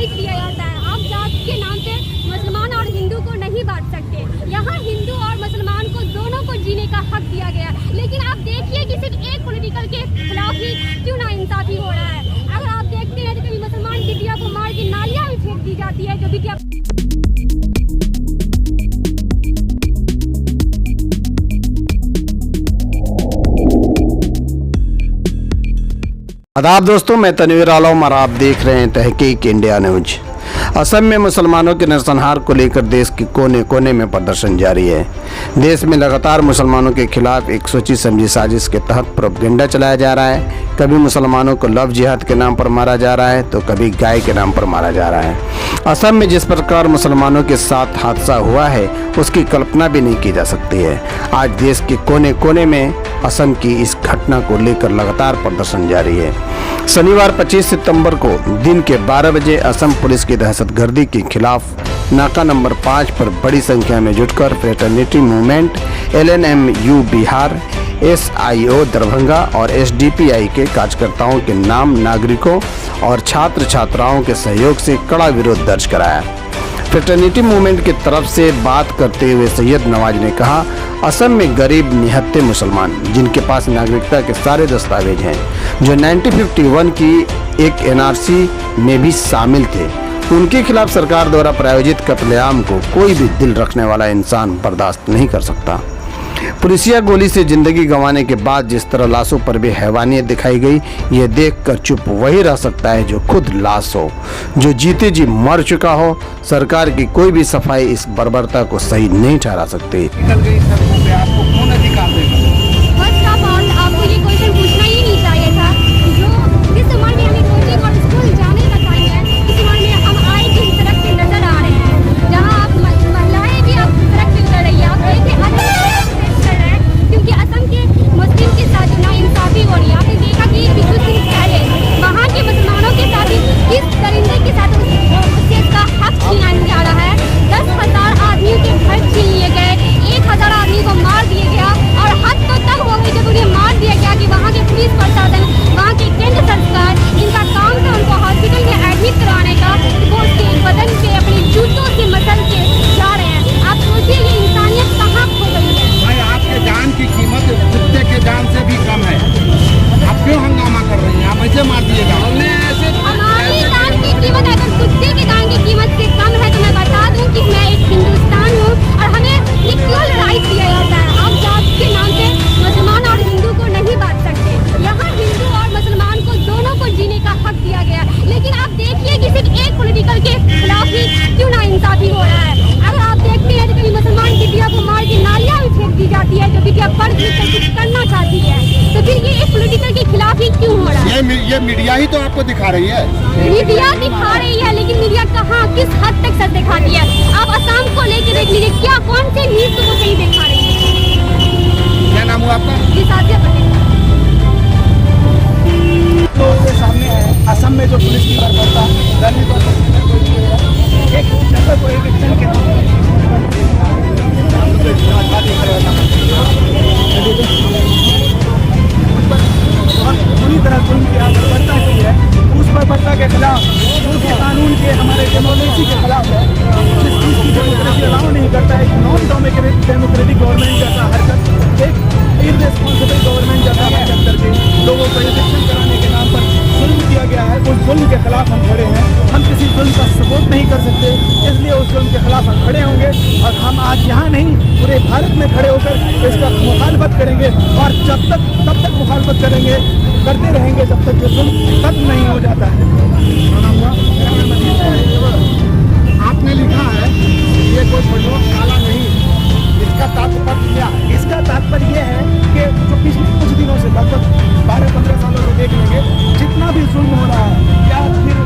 Right दिया जाता है। आप जात के नाम पे मुसलमान और हिंदू को नहीं बांट सकते। यहाँ हिंदू और मुसलमान को दोनों को जीने का हक दिया गया। लेकिन आप देखिए कि सिर्फ एक पॉलिटिकल के खिलाफ ही क्यों ना इंसाफी हो रहा है। अगर आप देखते हैं तो कभी मुसलमान बिटिया को मार के नालियाँ में फेंक दी जाती है। जो बिटिया आदाब दोस्तों, मैं तनवीर आलम और आप देख रहे हैं तहकीक इंडिया न्यूज। असम में मुसलमानों के नरसंहार को लेकर देश के कोने कोने में प्रदर्शन जारी है। देश में लगातार मुसलमानों के खिलाफ एक सोची समझी साजिश के तहत प्रोपगेंडा चलाया जा रहा है। कभी मुसलमानों को लव जिहाद के नाम पर मारा जा रहा है तो कभी गाय के नाम पर मारा जा रहा है। असम में जिस प्रकार मुसलमानों के साथ हादसा हुआ है उसकी कल्पना भी नहीं की जा सकती है। आज देश के कोने कोने में असम की इस घटना को लेकर लगातार प्रदर्शन जारी है। शनिवार 25 सितंबर को दिन के 12 बजे असम पुलिस की दहशतगर्दी के खिलाफ नाका नंबर 5 पर बड़ी संख्या में जुटकर fraternity movement, LNMU Bihar, SIO Darbhanga और SDPI के कार्यकर्ताओं के नाम नागरिकों और छात्र छात्राओं के सहयोग से कड़ा विरोध दर्ज कराया। फ्रेटर्निटी मूवमेंट की तरफ से बात करते हुए सैयद नवाज ने कहा, असम में गरीब निहत्थे मुसलमान जिनके पास नागरिकता के सारे दस्तावेज हैं, जो 1951 की एक NRC में भी शामिल थे, उनके खिलाफ सरकार द्वारा प्रायोजित कत्लेआम को कोई भी दिल रखने वाला इंसान बर्दाश्त नहीं कर सकता। पुलिसिया गोली से जिंदगी गंवाने के बाद जिस तरह लाशों पर भी हैवानियत दिखाई गई, ये देखकर चुप वही रह सकता है जो खुद लाश हो, जो जीते जी मर चुका हो। सरकार की कोई भी सफाई इस बर्बरता को सही नहीं ठहरा सकती। आपको ये क्वेश्चन पूछना ही नहीं चाहिए था। जो जिस उम्र में हमें कोचिंग और स्कूल जाने का टाइम है, इस उम्र में हम आए दिन सड़क पे नजर आ रहे हैं, जहाँ आप महिलाएं भी आप सड़क पे उतर रही है। आप देखें क्योंकि असम के मुस्लिम के साथ जो नाइंसाफी हो रही है। आपने देखा कि कुछ दिन पहले वहाँ के मुसलमानों के साथ किस दरिंदे के साथ उससे का हक छीना जा रहा है। 10,000 आदमियों के घर छीन लिए गए, 1,000 आदमी को मार दिया गया और हद तो तब हो गई जब उन्हें मार दिया गया कि वहाँ के पुलिस प्रशासन, वहाँ की केंद्र सरकार, इनका काम था उनको हॉस्पिटल में एडमिट कराने का, वो उसके बदन पे अपने जूतों से मसल के जा रहे हैं। आप सोचिए ये इंसानियत कहाँ खो गई है। भाई आपके जान की कीमत कुत्ते के जान से भी कम है। आप क्यों हंगामा कर रही हैं? आप ऐसे मार दिएगा। हमारी जान की कीमत अगर कुत्ते के जान की कीमत से कम है तो मैं बता दूं कि मैं एक हिंदुस्तान हूँ और हमें इक्वल राइट दिया जाता है। आप जात के नाम पे मुसलमान और हिंदू को नहीं बांट सकते। यहाँ हिंदू और मुसलमान को दोनों को जीने का हक दिया गया। लेकिन आप देखिए कि सिर्फ एक पॉलिटिकल के खिलाफ ही क्यों ना इंसाफी हो रहा है। अगर आप देखते हैं तो कभी मुसलमान बिटिया को मार के नालियाँ में फेंक दी जाती है, जो बिटिया पढ़ लिख कर कुछ करना चाहती है। तो फिर ये एक पॉलिटिकल के खिलाफ ही क्यों हो रहा है? ये मीडिया ही तो आपको दिखा रही है। मीडिया दिखा रही है, लेकिन मीडिया कहाँ किस हद तक सच दिखाती है। आप असम को लेकर देख लीजिए, क्या कौन से न्यूज को सही दिखा रही है। क्या नाम हुआ आपका? जी साथिया पटेल। तो के सामने है असम में जो पुलिस की बर्बरता दलित और एक जगह को एक एक्शन के और पूरी तरह जुल्म की बर्बरता की है। उस बर्बरता के खिलाफ उसके कानून के हमारे डेमोक्रेसी के खिलाफ है। जिस चीज़ की डेमोक्रेसी अलाउ नहीं करता है, नॉन डेमोक्रेटिक गवर्नमेंट जैसा हरकत, एक इररेस्पॉन्सिबल गवर्नमेंट जैसा हरकत करके लोगों को इलेक्शन कराने के नाम पर जुल्म किया गया है। उस जुल्म के खिलाफ हम खड़े हैं। हम किसी जुल्म का सपोर्ट नहीं कर सकते, इसलिए उस जुल्म के खिलाफ हम खड़े होंगे। और हम आज यहाँ नहीं, पूरे भारत में खड़े होकर इसका मुखालफत करेंगे और तब तक मुखालफत करते रहेंगे जब तक ये जुल्म खत्म नहीं हो जाता है। आपने लिखा है ये कोई प्रयोगशाला नहीं, इसका तात्पर्य क्या है? इसका तात्पर्य ये है कि जो पिछले कुछ दिनों से लगभग 12-15 सालों से देख लेंगे, जितना भी जुल्म हो रहा है या फिर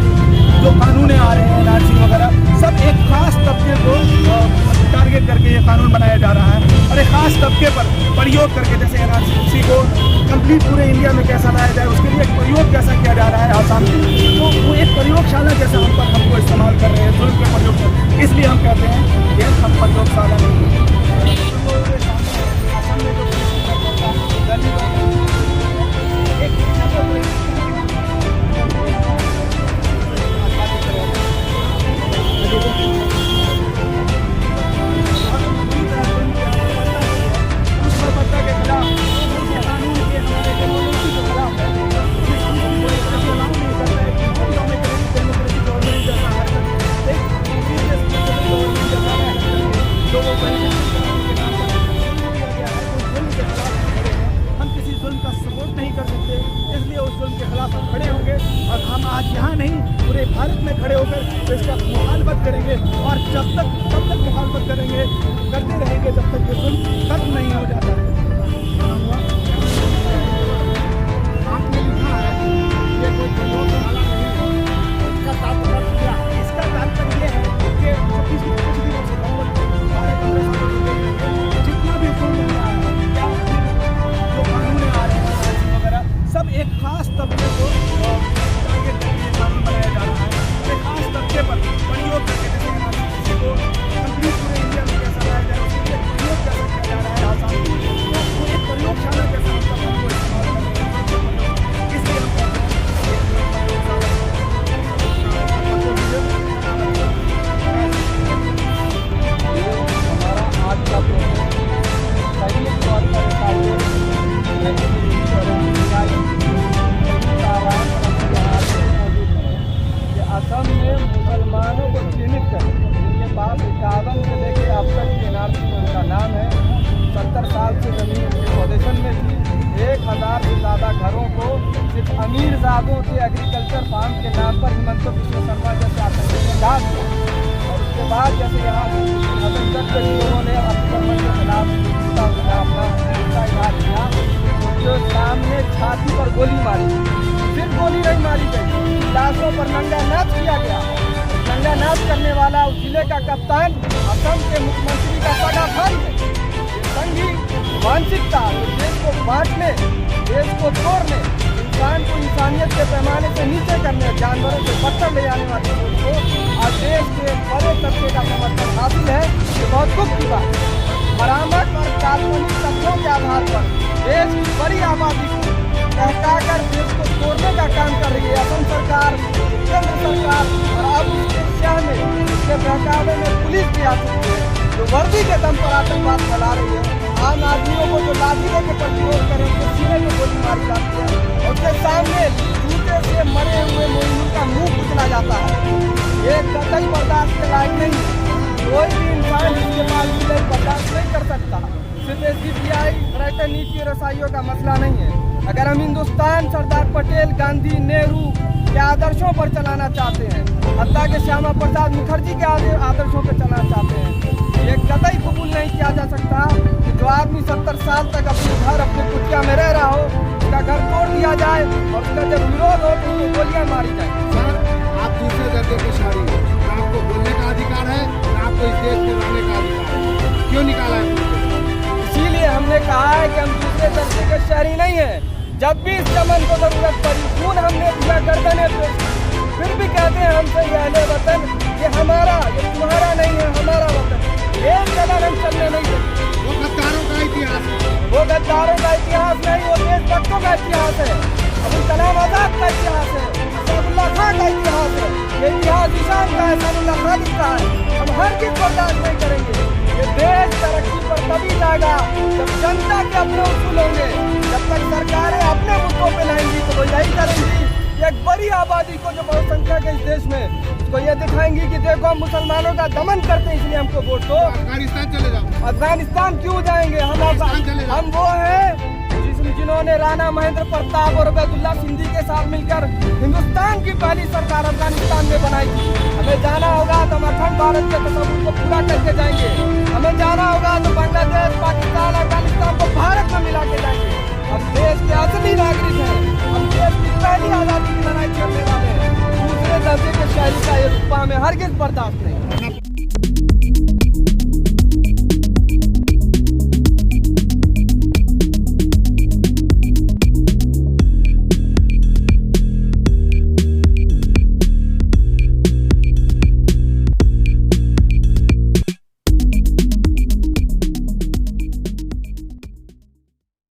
जो कानून आ रहे हैं NRC वगैरह, सब एक खास तबके को टारगेट करके ये कानून बनाया जा रहा है और एक खास तबके पर प्रयोग करके, जैसे NRC को कंप्लीट पूरे इंडिया में कैसा लाया जाए उसके लिए एक प्रयोग कैसा किया जा रहा है आसाम में, तो वो एक प्रयोगशाला जैसा हमको इस्तेमाल कर रहे हैं जुल्म के प्रयोग कर। इसलिए हम कहते हैं कि हम प्रयोगशाला नहीं है। हम आज यहाँ नहीं पूरे भारत में खड़े होकर इसका मुखालफत करेंगे और तब तक मुखालफत करेंगे, करते रहेंगे जब तक ये जुल्म खत्म नहीं हो जाता है। आपने लिखा है ये कोई प्रयोगशाला नहीं है, इसका तात्पर्य क्या है? इसका तात्पर्य ये है कि कुछ दिनों से जितना भी जुल्म हो रहा है या जो कानून आ रहे हैं वगैरह, सब एक खास तबके को टारगेट करके कानून बनाया जा रहा है। एक खास तबके पर प्रयोग करके किसी को कंप्लीट पूरे इंडिया में कैसा लाया जाए उसके लिए प्रयोग कैसा किया जा रहा है आसाम में, तो एक प्रयोगशाला के साथ हमको इस्तेमाल करना है। इसलिए हमारा आज का प्रोग्राम पहले तौर पर असम में मुसलमानों को चिन्हित कर उनके पास 51 से लेकर अब तक की एनआरसी में उनका नाम है। 70 साल से जमीन उनके पोजीशन में थी। 1000 से ज़्यादा घरों को सिर्फ अमीरजादों के एग्रीकल्चर फार्म के नाम पर हिमंत बिश्व शर्मा जैसे आतंकी ने डाल दिया। और उसके बाद जैसे यहाँ हसन के लोगों ने अतिक्रमण के खिलाफ अपना इजहार किया, जो सामने छाती पर गोली मारी, सिर्फ गोली नहीं मारी गई, लाशों पर नंगा नाच किया गया। नंगा नाच करने वाला उस जिले का कप्तान असम के मुख्यमंत्री का बड़ा फंड संघी मानसिकता, देश को बांटने, देश को तोड़ने, इंसान को इंसानियत के पैमाने से नीचे करने, जानवरों से पत्थर ले जाने वाले लोगों को आज देश के बड़े तबके का समर्थन हासिल है। ये बहुत दुख की बात है। बरामद और काल्पनिक तथ्यों के आधार पर देश की बड़ी आबादी को बहकाकर देश को तोड़ने का काम कर रही है असम सरकार, केंद्र सरकार। और अब उसके शहर में इसके बहकावे में पुलिस भी आ सकती है, जो वर्दी के दम पर आतंकवाद फैला रही है। आम आदमियों को जो लाठी लेके प्रतिरोध करें उनके सीने में गोली मारी जाती है। उसके सामने जूते से मरे हुए मोइनुल का मुंह कुचला जाता है। ये कतई बर्दाश्त के लायक नहीं है। कोई भी इंसान इसके पास भी बर्दाश्त नहीं कर सकता। सिर्फ SBI पर्यटन नीति रसाइयों का मसला नहीं है। अगर हम हिंदुस्तान सरदार पटेल, गांधी, नेहरू के आदर्शों पर चलाना चाहते हैं, हत्या के श्यामा प्रसाद मुखर्जी के आदर्शों पर चलाना चाहते हैं, ये कतई कबूल नहीं किया जा सकता कि जो आदमी 70 साल तक अपने घर, अपने कुटिया में रह रहा हो, उसका घर तोड़ दिया जाए और उसका जब विरोध हो तो उसको गोलियां मारी जाए। सर, आप दूसरे दर्जे के शहरी हैं, ना आपको बोलने का अधिकार है, ना आपको इस देश में रहने का अधिकार है। क्यों निकाला है? इसीलिए हमने कहा है कि हम दूसरे दर्जे के शहरी नहीं हैं। जब भी इस चमन को जरूरत पड़ी, खून हमने दिया, गर्दनें पेश, फिर भी कहते हैं हमसे ये अहले वतन, ये हमारा, ये तुम्हारा नहीं है, हमारा वतन। एक जगह हम चलने नहीं देते। वो गद्दारों का इतिहास है, वो गद्दारों का इतिहास नहीं, वो देशभक्तों का इतिहास है, अब्दुल कलाम आजाद का इतिहास है, सैफुल्लाह खान का इतिहास है, ये इतिहास ईशान का है, सैफुल्लाह खालिद का है। हम हर चीज बर्दाश्त नहीं करेंगे। ये देश तरक्की पर तभी जाएगा जब जनता के अपने उसूल होंगे। जब तक सरकारें अपने मुद्दों पे लाएंगी तो वो यही करेंगी। एक बड़ी आबादी को जो बहुसंख्यक है इस देश में, उसको ये दिखाएंगी कि देखो हम मुसलमानों का दमन करते हैं, इसलिए हमको वोट दो। अफगानिस्तान चले जाओ। अफगानिस्तान क्यों जाएंगे? हम वो हैं जिन्होंने राणा महेंद्र प्रताप और उबैदुल्ला सिंधी के साथ मिलकर हिंदुस्तान की पहली सरकार अफगानिस्तान में बनाई थी। हमें जाना होगा तो हम अखंड भारत के तस्वीर को पूरा करके जाएंगे। हमें जाना होगा तो बांग्लादेश, पाकिस्तान, अफगानिस्तान को भारत में मिला के जाएंगे। हम देश के असली नागरिक हैं। हम देश की पहली आज़ादी की लड़ाई करने वाले हैं। दूसरे दर्जे के शहरी का ये रुतबा में हरगिज़ बर्दाश्त नहीं।